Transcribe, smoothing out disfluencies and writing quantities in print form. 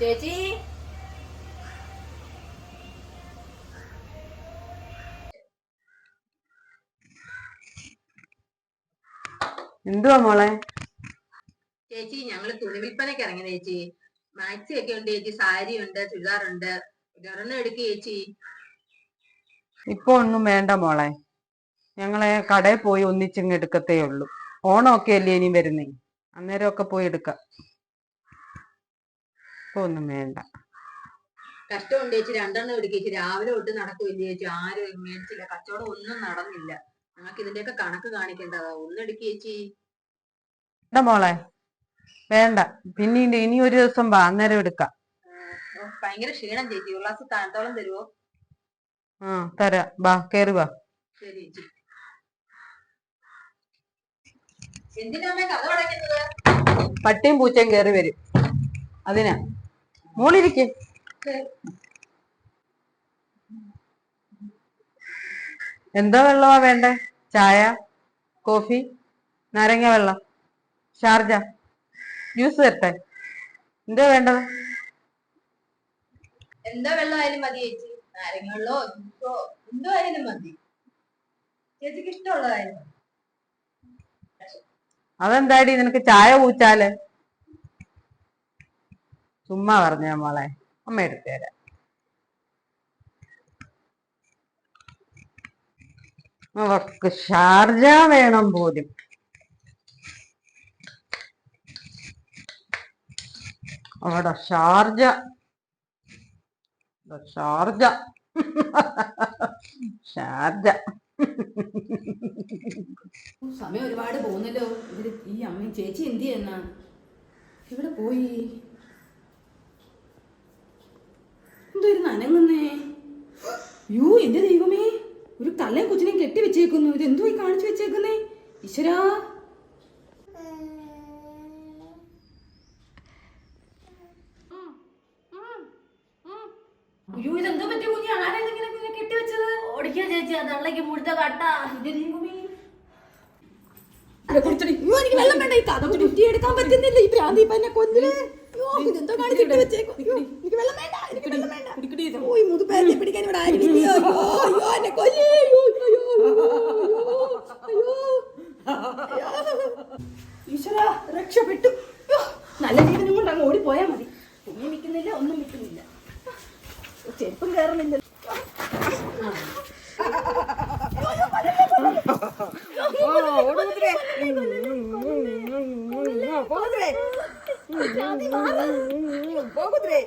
ചേച്ചി എന്തുവാ മോളെ? ചേച്ചി ഞങ്ങള് തുണി വിൽപ്പനക്ക് ഇറങ്ങി ചേച്ചി. മാക്സി ഒക്കെ ഉണ്ട് ചേച്ചി, സാരി ഉണ്ട്, ചുരിദാറുണ്ട്. ഒരെണ്ണം എടുക്ക് ചേച്ചി. ഇപ്പൊ ഒന്നും വേണ്ട മോളെ, ഞങ്ങളെ കടയിൽ പോയി ഒന്നിച്ചിങ് എടുക്കത്തേ ഉള്ളൂ. ഓണമൊക്കെ അല്ലേ ഇനി വരുന്നേ, അന്നേരമൊക്കെ പോയി എടുക്കാം. ഇപ്പൊ ഒന്നും വേണ്ട. കഷ്ടമുണ്ട് ചേച്ചി, രണ്ടെണ്ണം എടുക്ക് ചേച്ചി. രാവിലെ തൊട്ട് നടക്കുമില്ല ചേച്ചി, ആരും മേടിച്ചില്ല, കച്ചവടം ഒന്നും നടന്നില്ല. ഞങ്ങൾക്ക് ഇതിന്റെയൊക്കെ കണക്ക് കാണിക്കേണ്ടതാ. ഒന്നെടുക്ക് ചേച്ചി. മോളെ വേണ്ട, പിന്നീട് ഇനി ഒരു ദിവസം വാ, അന്നേരം എടുക്കാം. ഭയങ്കര ക്ഷീണം ചേച്ചി, ഒരു ഗ്ലാസ് തണുത്തോളം തരുവോ? തരാം, വാ കേറി വാ. ശരി ചേച്ചി. എന്തിനാ കഥ അടയ്ക്കുന്നത്? പട്ടിയും പൂച്ചയും കേറി വരും, അതിനാ. മോളിരിക്കെ. എന്താ വെള്ളമാ വേണ്ടേ? ചായ, കോഫി, നാരങ്ങ വെള്ളം, ഷാർജ, ജ്യൂസ് തരട്ടെ? എന്താ വേണ്ടത്? എന്താ വെള്ളമായാലും മതി ചേച്ചി. നാരങ്ങ വെള്ളോ ജ്യൂസോ എന്തോ ആയാലും മതി, ചേച്ചിക്ക് ഇഷ്ടമുള്ളതായാലും മതി. അതെന്താടി നിനക്ക് ചായ പൂച്ചാല്? ചുമ്മാ പറഞ്ഞ മോളെ, അമ്മ എടുത്തു തരാം. അവർക്ക് ഷാർജ വേണം പോലും. അവിടെ ഷാർജ ഷാർജ ഷാർജ. സമയം ഒരുപാട് പോകുന്നല്ലോ. ഇവര് ഈ അമ്മയും ചേച്ചി എന്ത് ചെയ്യുന്ന? ഇവിടെ പോയി എന്തായിരുന്നു അനങ്ങുന്നേ? യോ എന്റെ ദൈവമേ, ഒരു തള്ളയും കൊച്ചിനെയും കെട്ടി വെച്ചേക്കുന്നു. ഇത് എന്തോ ഈ കാണിച്ചു വെച്ചേക്കുന്നേ? ഈശ്വരാ, അയ്യോ ഇതെന്തോ പറ്റിയ കുഞ്ഞി? ആരെങ്കിലും കെട്ടി വെച്ചത്? ഓടിക്കാ ചേച്ചി, ആ തള്ളക്ക് മുഴുത്ത കട്ട. എനിക്ക് വെള്ളം വേണ്ട, ഈ കഥ കുറ്റിയെടുക്കാൻ പറ്റുന്നില്ല. ഈ ഭ്രാന്തി എന്നെ കൊന്നില്ലേ? ഇതെന്തോ കാണിച്ചിട്ട് വെച്ചേക്കും. എനിക്ക് വെള്ളം വേണ്ട, എനിക്ക് വെള്ളം വേണ്ട. ഓ ഈ മുതുപ്പേരെ പിടിക്കാൻ ഇവിടെ ആരും ഇല്ല. അയ്യോ എന്നെ കൊല്ലി. ഈശ്വരാ, രക്ഷപ്പെട്ടു. നല്ല ജീവനും കൊണ്ട് അങ്ങ് ഓടിപ്പോയാ മതി. തുണി വിൽക്കുന്നില്ല, ഒന്നും വിൽക്കുന്നില്ല, ചെരുപ്പും കയറുന്നില്ല. പോകുത്രേ.